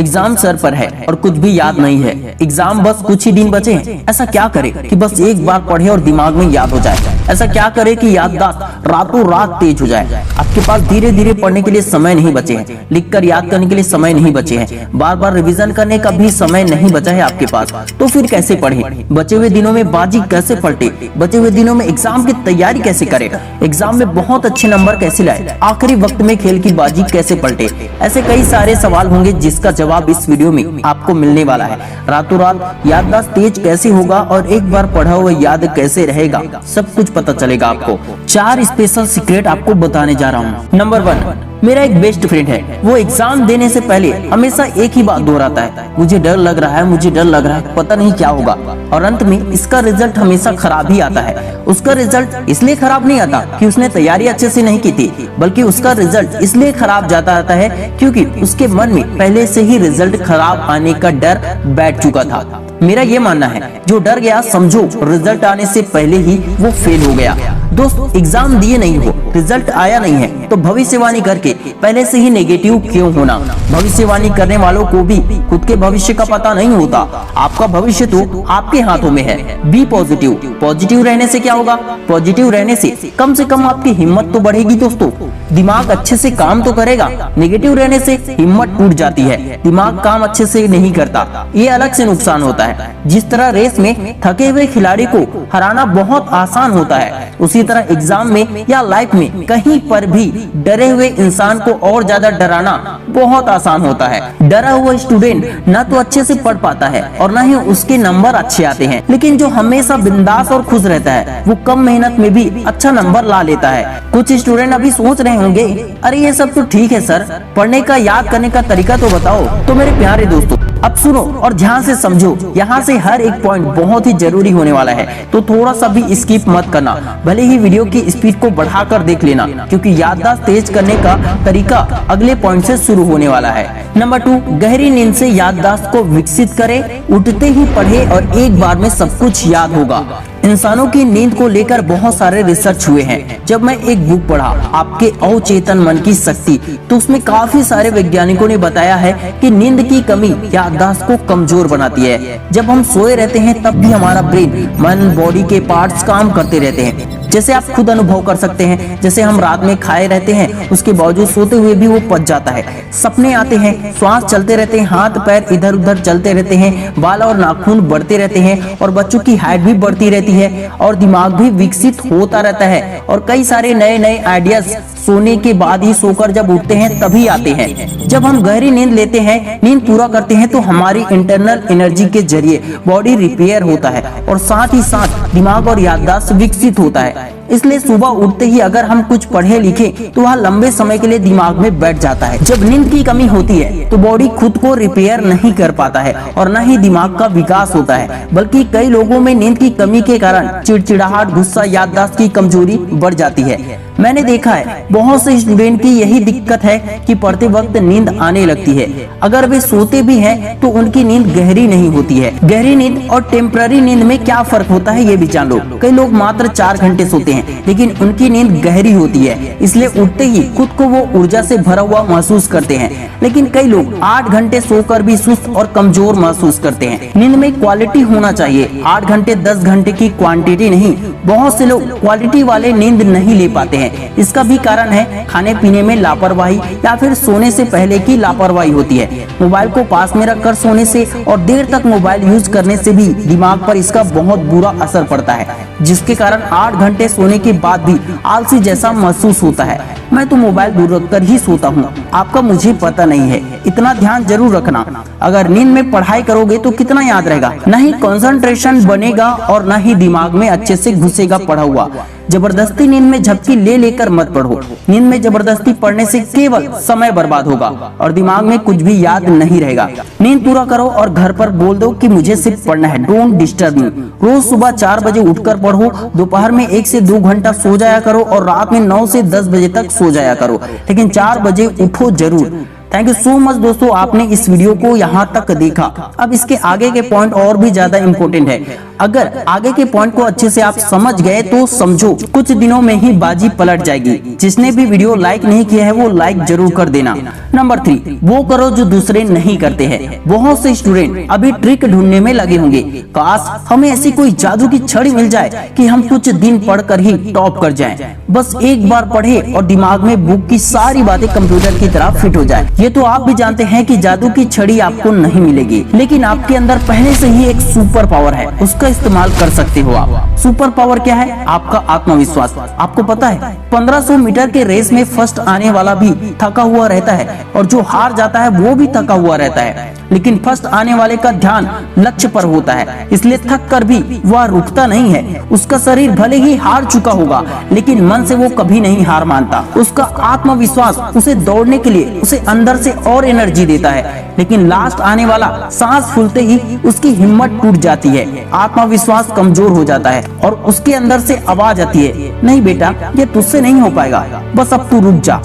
Exam sir पर है और कुछ भी याद नहीं है, एग्जाम बस कुछ ही दिन बचे हैं। ऐसा क्या करे कि बस एक बार पढ़े और दिमाग में याद हो जाए? ऐसा क्या करे कि याददाश्त रातों रात तेज हो जाए? आपके पास धीरे धीरे पढ़ने के लिए समय नहीं बचे हैं, लिखकर याद करने के लिए समय नहीं बचे हैं, बार बार रिवीजन करने का भी समय नहीं बचा है आपके पास। तो फिर कैसे पढ़े? बचे हुए दिनों में बाजी कैसे पलटे? बचे हुए दिनों में एग्जाम की तैयारी कैसे करे? एग्जाम में बहुत अच्छे नंबर कैसे लाए? आखिरी वक्त में खेल की बाजी कैसे पलटे? ऐसे कई सारे सवाल होंगे जिसका जवाब इस वीडियो में आपको मिलने वाला है। रातों रात याददाश्त तेज कैसे होगा और एक बार पढ़ा हुआ याद कैसे रहेगा, सब कुछ पता चलेगा आपको। 4 स्पेशल सीक्रेट आपको बताने जा रहा हूँ। नंबर 1, मेरा एक बेस्ट फ्रेंड है, वो एग्जाम देने से पहले हमेशा एक ही बात दोहराता है, मुझे डर लग रहा है, मुझे डर लग रहा है, पता नहीं क्या होगा। और अंत में इसका रिजल्ट हमेशा खराब ही आता है। उसका रिजल्ट इसलिए खराब नहीं आता कि उसने तैयारी अच्छे से नहीं की थी, बल्कि उसका रिजल्ट इसलिए खराब जाता आता है क्योंकि उसके मन में पहले से ही रिजल्ट खराब आने का डर बैठ चुका था। मेरा ये मानना है, जो डर गया समझो रिजल्ट आने से पहले ही वो फेल हो गया। दोस्त, एग्जाम दिए नहीं हो, रिजल्ट आया नहीं है, तो भविष्यवाणी करके पहले से ही नेगेटिव क्यों होना? भविष्यवाणी करने वालों को भी खुद के भविष्य का पता नहीं होता। आपका भविष्य तो आपके हाथों में है। B positive. पॉजिटिव रहने से क्या होगा? पॉजिटिव रहने से कम आपकी हिम्मत तो बढ़ेगी दोस्तों, दिमाग अच्छे से काम तो करेगा। नेगेटिव रहने से हिम्मत टूट जाती है, दिमाग काम अच्छे से नहीं करता, ये अलग से नुकसान होता है। जिस तरह रेस में थके हुए खिलाड़ी को हराना बहुत आसान होता है, उसी तरह एग्जाम में या लाइफ में कहीं पर भी डरे हुए इंसान को और ज्यादा डराना बहुत आसान होता है। डरा हुआ स्टूडेंट न तो अच्छे से पढ़ पाता है और न ही उसके नंबर अच्छे आते हैं, लेकिन जो हमेशा बिंदास और खुश रहता है वो कम मेहनत में भी अच्छा नंबर ला लेता है। कुछ स्टूडेंट अभी सोच रहे होंगे, अरे ये सब तो ठीक है सर, पढ़ने का याद करने का तरीका तो बताओ। तो मेरे प्यारे दोस्तों, अब सुनो और ध्यान से समझो, यहाँ से हर एक पॉइंट बहुत ही जरूरी होने वाला है, तो थोड़ा सा भी स्किप मत करना। भले ही वीडियो की स्पीड को बढ़ाकर देख लेना, क्योंकि याददाश्त तेज करने का तरीका अगले पॉइंट से शुरू होने वाला है। नंबर 2, गहरी नींद से याददाश्त को विकसित करे। उठते ही पढ़े और एक बार में सब कुछ याद होगा। इंसानों की नींद को लेकर बहुत सारे रिसर्च हुए हैं। जब मैं एक बुक पढ़ा, आपके अवचेतन मन की शक्ति, तो उसमें काफी सारे वैज्ञानिकों ने बताया है कि नींद की कमी याददाश्त को कमजोर बनाती है। जब हम सोए रहते हैं तब भी हमारा ब्रेन, मन, बॉडी के पार्ट्स काम करते रहते हैं, जैसे आप खुद अनुभव कर सकते हैं। जैसे हम रात में खाए रहते हैं, उसके बावजूद सोते हुए भी वो पच जाता है। सपने आते हैं, श्वास चलते रहते हैं, हाथ पैर इधर उधर चलते रहते हैं, बाल और नाखून बढ़ते रहते हैं, और बच्चों की हाइट भी बढ़ती रहती है, और दिमाग भी विकसित होता रहता है। और कई सारे नए नए आइडियाज सोने के बाद ही, सोकर जब उठते हैं तभी आते हैं। जब हम गहरी नींद लेते हैं, नींद पूरा करते हैं, तो हमारी इंटरनल एनर्जी के जरिए बॉडी रिपेयर होता है और साथ ही साथ दिमाग और याददाश्त विकसित होता है। इसलिए सुबह उठते ही अगर हम कुछ पढ़े लिखे तो वह लंबे समय के लिए दिमाग में बैठ जाता है। जब नींद की कमी होती है तो बॉडी खुद को रिपेयर नहीं कर पाता है और न ही दिमाग का विकास होता है, बल्कि कई लोगों में नींद की कमी के कारण चिड़चिड़ाहट, गुस्सा, याददाश्त की कमजोरी बढ़ जाती है। मैंने देखा है बहुत से स्टूडेंट की यही दिक्कत है कि पढ़ते वक्त नींद आने लगती है। अगर वे सोते भी हैं तो उनकी नींद गहरी नहीं होती है। गहरी नींद और टेम्पररी नींद में क्या फर्क होता है ये भी जान लो। कई लोग मात्र 4 घंटे सोते हैं, लेकिन उनकी नींद गहरी होती है, इसलिए उठते ही खुद को वो ऊर्जा से भरा हुआ महसूस करते हैं। लेकिन कई लोग 8 घंटे सोकर भी सुस्त और कमजोर महसूस करते हैं। नींद में क्वालिटी होना चाहिए, 8 घंटे 10 घंटे की क्वांटिटी नहीं। बहुत से लोग क्वालिटी वाले नींद नहीं ले पाते हैं। इसका भी कारण है खाने पीने में लापरवाही या फिर सोने से पहले की लापरवाही होती है। मोबाइल को पास में रखकर सोने से और देर तक मोबाइल यूज करने से भी दिमाग पर इसका बहुत बुरा असर पड़ता है, जिसके कारण 8 घंटे सोने के बाद भी आलसी जैसा महसूस होता है। मैं तो मोबाइल दूर रखकर ही सोता हूँ, आपका मुझे पता नहीं है। इतना ध्यान जरूर रखना, अगर नींद में पढ़ाई करोगे तो कितना याद रहेगा, न ही कंसंट्रेशन बनेगा और न ही दिमाग में अच्छे से घुसेगा पढ़ा हुआ। जबरदस्ती नींद में झपकी ले लेकर मत पढ़ो। नींद में जबरदस्ती पढ़ने से केवल समय बर्बाद होगा और दिमाग में कुछ भी याद नहीं रहेगा। नींद पूरा करो और घर पर बोल दो कि मुझे सिर्फ पढ़ना है, डोंट डिस्टर्ब मी। रोज सुबह 4 बजे उठकर पढ़ो, दोपहर में 1 से 2 घंटा सो जाया करो और रात में 9 से 10 बजे तक सो जाया करो, लेकिन 4 बजे उठो जरूर। थैंक यू सो मच दोस्तों, आपने इस वीडियो को यहाँ तक देखा। अब इसके आगे के पॉइंट और भी ज्यादा इम्पोर्टेंट है। अगर आगे के पॉइंट को अच्छे से आप समझ गए तो समझो कुछ दिनों में ही बाजी पलट जाएगी। जिसने भी वीडियो लाइक नहीं किया है वो लाइक जरूर कर देना। नंबर 3, वो करो जो दूसरे नहीं करते हैं। बहुत से स्टूडेंट अभी ट्रिक ढूंढने में लगे होंगे, काश हमें ऐसी कोई जादू की छड़ी मिल जाए कि हम कुछ दिन पढ़कर ही टॉप कर जाएं। बस एक बार पढ़े और दिमाग में बुक की सारी बातें कंप्यूटर की तरह फिट हो जाए। ये तो आप भी जानते हैं कि जादू की छड़ी आपको नहीं मिलेगी, लेकिन आपके अंदर पहले से ही एक सुपर पावर है, उसका इस्तेमाल कर सकते हो आप। सुपर पावर क्या है? आपका आत्मविश्वास। आपको पता है 1500 मीटर के रेस में फर्स्ट आने वाला भी थका हुआ रहता है और जो हार जाता है वो भी थका हुआ रहता है, लेकिन फर्स्ट आने वाले का ध्यान लक्ष्य पर होता है, इसलिए थक कर भी वह रुकता नहीं है। उसका शरीर भले ही हार चुका होगा, लेकिन मन से वो कभी नहीं हार मानता। उसका आत्मविश्वास उसे दौड़ने के लिए उसे अंदर से और एनर्जी देता है, लेकिन लास्ट आने वाला सांस फूलते ही उसकी हिम्मत टूट जाती है, आत्मविश्वास कमजोर हो जाता है और उसके अंदर से आवाज आती है, नहीं बेटा ये तुझसे नहीं हो पाएगा, बस अब तू रुक जा,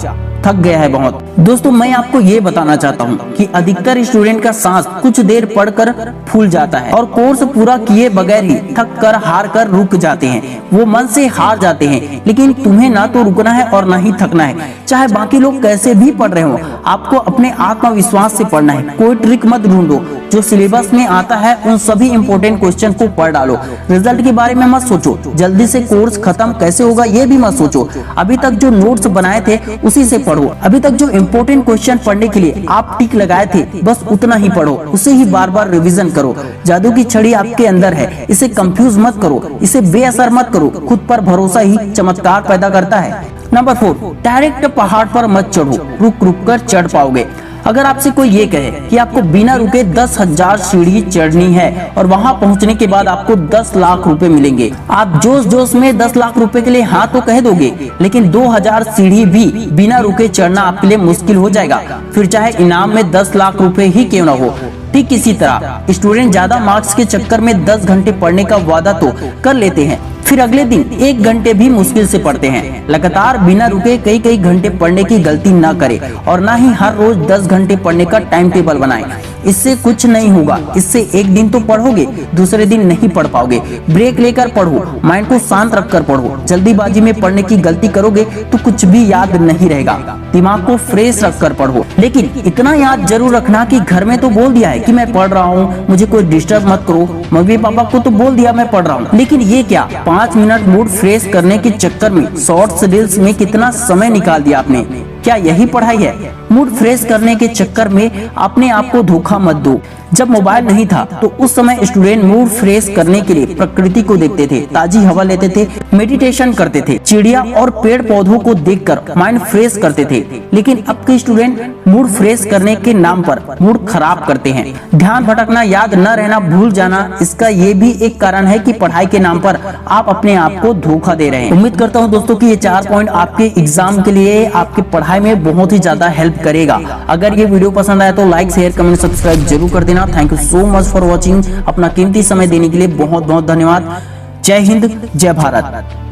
थक गया है बहुत। दोस्तों मैं आपको ये बताना चाहता हूँ कि अधिकतर स्टूडेंट का सांस कुछ देर पढ़कर फूल जाता है और कोर्स पूरा किए बगैर ही थक कर हार कर रुक जाते हैं, वो मन से हार जाते हैं। लेकिन तुम्हें ना तो रुकना है और ना ही थकना है, चाहे बाकी लोग कैसे भी पढ़ रहे हो, आपको अपने आत्मविश्वास से पढ़ना है। कोई ट्रिक मत ढूंढो, जो सिलेबस में आता है उन सभी इंपॉर्टेंट क्वेश्चन को पढ़ डालो। रिजल्ट के बारे में मत सोचो, जल्दी से कोर्स खत्म कैसे होगा ये भी मत सोचो। अभी तक जो नोट्स बनाए थे उसी से पढ़ो। अभी तक जो इम्पोर्टेंट क्वेश्चन पढ़ने के लिए आप टिक लगाए थे बस उतना ही पढ़ो, उसे ही बार बार रिवीजन करो। जादू की छड़ी आपके अंदर है, इसे कंफ्यूज मत करो, इसे बेअसर मत करो। खुद पर भरोसा ही चमत्कार पैदा करता है। नंबर 4, डायरेक्ट पहाड़ पर मत चढ़ो, रुक रुक कर चढ़ पाओगे। अगर आपसे कोई ये कहे कि आपको बिना रुके 10,000 सीढ़ी चढ़नी है और वहां पहुंचने के बाद आपको 10 लाख रुपए मिलेंगे, आप जोश जोश में 10 लाख रुपए के लिए हाँ तो कह दोगे, लेकिन 2000 सीढ़ी भी बिना रुके चढ़ना आपके लिए मुश्किल हो जाएगा, फिर चाहे इनाम में 10 लाख रुपए ही क्यों न हो। ठीक इसी तरह स्टूडेंट ज्यादा मार्क्स के चक्कर में 10 घंटे पढ़ने का वादा तो कर लेते हैं, फिर अगले दिन 1 घंटे भी मुश्किल से पढ़ते हैं। लगातार बिना रुके कई कई घंटे पढ़ने की गलती ना करें और ना ही हर रोज 10 घंटे पढ़ने का टाइम टेबल बनाएं। इससे कुछ नहीं होगा, इससे एक दिन तो पढ़ोगे, दूसरे दिन नहीं पढ़ पाओगे। ब्रेक लेकर पढ़ो, माइंड को शांत रखकर पढ़ो। जल्दीबाजी में पढ़ने की गलती करोगे तो कुछ भी याद नहीं रहेगा। दिमाग को फ्रेश रखकर पढ़ो, लेकिन इतना याद जरूर रखना कि घर में तो बोल दिया है कि मैं पढ़ रहा हूँ, मुझे कोई डिस्टर्ब मत करो। मम्मी पापा को तो बोल दिया मैं पढ़ रहा हूँ, लेकिन ये क्या 5 मिनट मूड फ्रेश करने के चक्कर में शॉर्ट्स रील्स में कितना समय निकाल दिया आपने। क्या यही पढ़ाई है? मूड फ्रेश करने के चक्कर में अपने आप को धोखा मत दो। जब मोबाइल नहीं था तो उस समय स्टूडेंट मूड फ्रेश करने के लिए प्रकृति को देखते थे, ताजी हवा लेते थे, मेडिटेशन करते थे, चिड़िया और पेड़ पौधों को देखकर माइंड फ्रेश करते थे। लेकिन अब के स्टूडेंट मूड फ्रेश करने के नाम पर मूड खराब करते हैं। ध्यान भटकना, याद न रहना, भूल जाना, इसका ये भी एक कारण है कि पढ़ाई के नाम पर आप अपने आप को धोखा दे रहे हैं। उम्मीद करता हूँ दोस्तों कि ये 4 पॉइंट आपके एग्जाम के लिए, आपके पढ़ाई में बहुत ही ज्यादा हेल्प करेगा। अगर ये वीडियो पसंद आया तो लाइक शेयर कमेंट सब्सक्राइब जरूर कर देना। Thank you so much for watching. अपना कीमती समय देने के लिए बहुत बहुत धन्यवाद। जय हिंद, जय भारत।